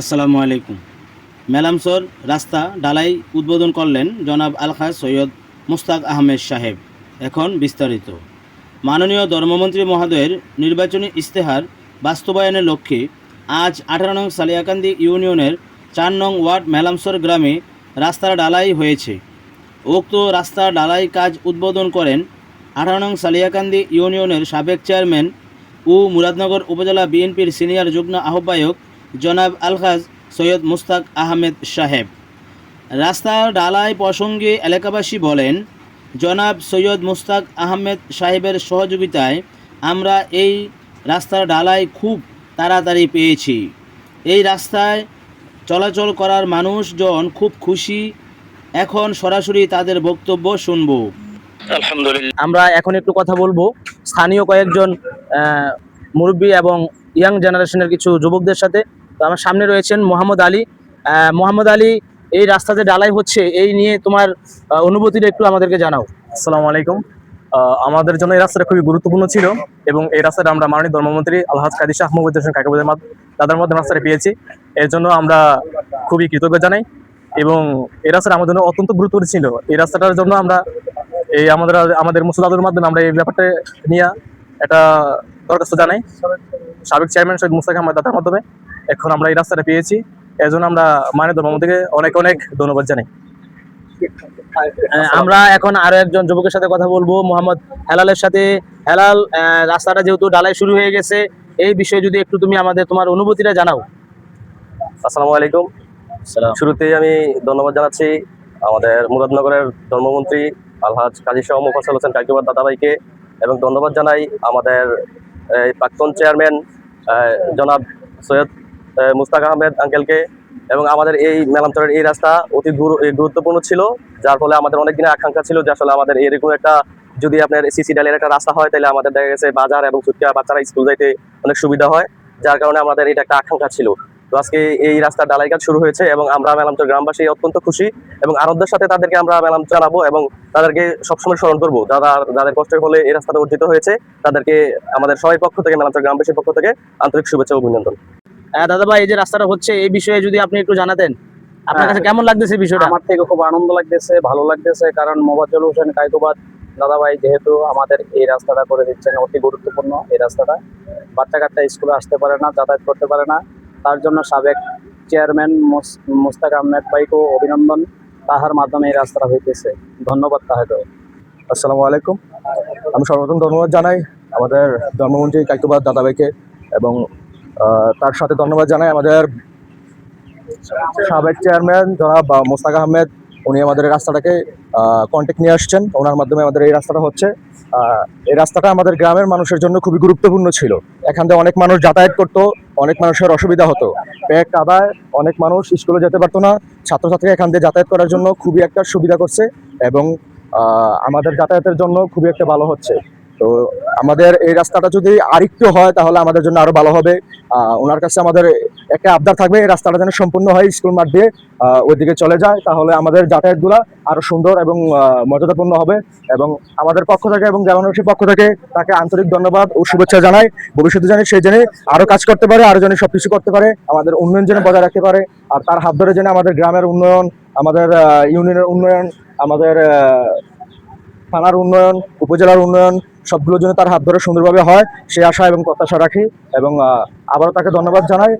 আসসালামু আলাইকুম। মেলামসর রাস্তা ঢালাই উদ্বোধন করলেন জনাব আলহাজ সৈয়দ মুস্তাক আহমেদ সাহেব। এখন বিস্তারিত। মাননীয় ধর্মমন্ত্রী মহোদয়ের নির্বাচনী ইশতেহার বাস্তবায়নের লক্ষ্যে আজ 18 নং সালিয়াকান্দি ইউনিয়নের 4 নং ওয়ার্ড মেলামসর গ্রামে রাস্তার ঢালাই হয়েছে। উক্ত রাস্তা ঢালাই কাজ উদ্বোধন করেন 18 নং সালিয়াকান্দি ইউনিয়নের সাবেক চেয়ারম্যান ও মুরাদনগর উপজেলা বিএনপির সিনিয়র যুগ্ম আহ্বায়ক জনাব আলহাজ সৈয়দ মুস্তাক আহমেদ সাহেব। রাস্তার ঢালাই প্রসঙ্গে এলাকাবাসী বলেন, জনাব সৈয়দ মুস্তাক আহমেদ সাহেবের সহযোগিতায় আমরা এই রাস্তার ঢালাই খুব তাড়াতাড়ি পেয়েছি। এই রাস্তায় চলাচল করার মানুষজন খুব খুশি। এখন সরাসরি তাদের বক্তব্য শুনব। আলহামদুলিল্লাহ। আমরা এখন একটু কথা বলবো স্থানীয় কয়েকজন মুরব্বী এবং ইয়াং জেনারেশনের কিছু যুবকদের সাথে। তো আমার সামনে রয়েছেন মোহাম্মদ আলী। মোহাম্মদ আলী, এই রাস্তাতে ঢালাই হচ্ছে, এই নিয়ে তোমার অনুভূতিটা একটু আমাদেরকে জানাও। আসসালামু আলাইকুম। আমাদের জন্য এই রাস্তাটা খুবই গুরুত্বপূর্ণ ছিল এবং এই রাস্তাটা আমরা মাননীয় ধর্মমন্ত্রী আলহাজ কাজী শাহ মহমুদ হোসেন কাকাবাদের তাদের মধ্যে রাস্তাটা পেয়েছি। এর জন্য আমরা খুবই কৃতজ্ঞ জানাই এবং এই রাস্তাটা আমাদের জন্য অত্যন্ত গুরুত্বপূর্ণ ছিল। এই রাস্তাটার জন্য আমরা আমাদের মুসলাদের মাধ্যমে আমরা এই ব্যাপারটা নিয়ে একটা দরখাস্ত জানাই সাবেক চেয়ারম্যান সৈয়দ মুস্তাক আহমেদ তার মাধ্যমে। এখন আমরা এই রাস্তাটা পেয়েছি, এর জন্য আমরা মাননীয় ধর্মমন্ত্রীকে অনেক অনেক ধন্যবাদ জানাই। আমরা এখন আরো একজন যুবকের সাথে কথা বলবো, মোহাম্মদ হেলালের সাথে। হেলাল, রাস্তাটা যেহেতু ঢালাই শুরু হয়ে গেছে, এই বিষয়ে যদি একটু তুমি আমাদের তোমার অনুভূতিটা জানাও। আসসালামু আলাইকুম। শুরুতেই আমি ধন্যবাদ জানাচ্ছি আমাদের মুরাদনগরের ধর্মমন্ত্রী আলহাজ কাজী শাহ মোফাজ্জল হোসেন কাকিবার দাদাভাইকে এবং ধন্যবাদ জানাই আমাদের প্রাক্তন চেয়ারম্যান জনাব সৈয়দ মুস্তাক আহমেদ আঙ্কেলকে। এবং আমাদের এই মেলামচরের এই রাস্তা অতি গুরুত্বপূর্ণ ছিল, যার ফলে আমাদের অনেক দিনের আকাঙ্ক্ষা ছিল যে আসলে আমাদের এরকম একটা যদি আপনার সিসি ডালের একটা রাস্তা হয় তাহলে আমাদের দেখা গেছে বাজার এবং ছুটকা বাচ্চারা স্কুল যাইতে অনেক সুবিধা হয়, যার কারণে আমাদের এটা একটা আকাঙ্ক্ষা ছিল। তো আজকে এই রাস্তার ঢালাই কাজ শুরু হয়েছে এবং আমরা মেলামচর গ্রামবাসী অত্যন্ত খুশি এবং আনন্দের সাথে তাদেরকে আমরা মেলাম চালাবো এবং তাদেরকে সবসময় স্মরণ করবো যাদের কষ্টের ফলে এই রাস্তাটা অর্জিত হয়েছে। তাদেরকে আমাদের সবাই পক্ষ থেকে মেলামচর গ্রামবাসীর পক্ষ থেকে আন্তরিক শুভেচ্ছা ও অভিনন্দন। দাদা ভাই, এই যে রাস্তাটা হচ্ছে, এই বিষয়ে যদি আপনি একটু জানাতেন, আপনার কাছে কেমন লাগতেছে বিষয়টা? আমার থেকে খুব আনন্দ লাগতেছে, ভালো লাগতেছে, কারণ মোফাজ্জল হোসেন কায়কোবাদ দাদাভাই যেহেতু আমাদের এই রাস্তাটা করে দিচ্ছেন, অতি গুরুত্বপূর্ণ এই রাস্তাটা। বাচ্চা কাচ্চা স্কুলে আসতে পারে না, যাতায়াত করতে পারে না, তার জন্য সাবেক চেয়ারম্যান মুস্তাক আহমেদ ভাইকেও অভিনন্দন, তাহার মাধ্যমে এই রাস্তাটা হইতেছে। ধন্যবাদ তাহেরও। আসসালামু আলাইকুম। আমি সর্বপ্রথম ধন্যবাদ জানাই আমাদের ধর্মমন্ত্রী কাইকুবাদ দাদাভাইকে এবং তার সাথে ধন্যবাদ জানাই আমাদের সাবেক চেয়ারম্যান জনাব মুস্তাক আহমেদ। উনি আমাদের এই রাস্তাটাকে কন্ট্যাক্ট নিয়ে আসছেন, ওনার মাধ্যমে আমাদের এই রাস্তাটা হচ্ছে। এই রাস্তাটা আমাদের গ্রামের মানুষের জন্য খুবই গুরুত্বপূর্ণ ছিল। এখান থেকে অনেক মানুষ যাতায়াত করতো, অনেক মানুষের অসুবিধা হতো, প্যাক কাদায় অনেক মানুষ স্কুলে যেতে পারতো না। ছাত্রছাত্রীরা এখান দিয়ে যাতায়াত করার জন্য খুবই একটা সুবিধা করছে এবং আমাদের যাতায়াতের জন্য খুবই একটা ভালো হচ্ছে। তো আমাদের এই রাস্তাটা যদি আরেকটু হয় তাহলে আমাদের জন্য আরো ভালো হবে। ওনার কাছে আমাদের একটা আবদার থাকবে, এই রাস্তাটা যেন সম্পূর্ণ হয়, স্কুল মাঠ দিয়ে ওইদিকে চলে যায়, তাহলে আমাদের যাতায়াতগুলা আরো সুন্দর এবং মর্যাদাপূর্ণ হবে। এবং আমাদের পক্ষ থেকে এবং গ্রামবাসীর পক্ষ থেকে তাকে আন্তরিক ধন্যবাদ ও শুভেচ্ছা জানাই। ভবিষ্যতে জানি সে জেনে আরো কাজ করতে পারে, আরো জনে সবকিছু করতে পারে, আমাদের উন্নয়ন যেন বজায় রাখতে পারে। আর তার হাত ধরে যেন আমাদের গ্রামের উন্নয়ন, আমাদের ইউনিয়নের উন্নয়ন, আমাদের থানার উন্নয়ন, উপজেলার উন্নয়ন সবগুলোর জন্য তার হাত ধরে সুন্দরভাবে হয়, সে আশা এবং প্রত্যাশা রাখি এবং আবারও তাকে ধন্যবাদ জানাই।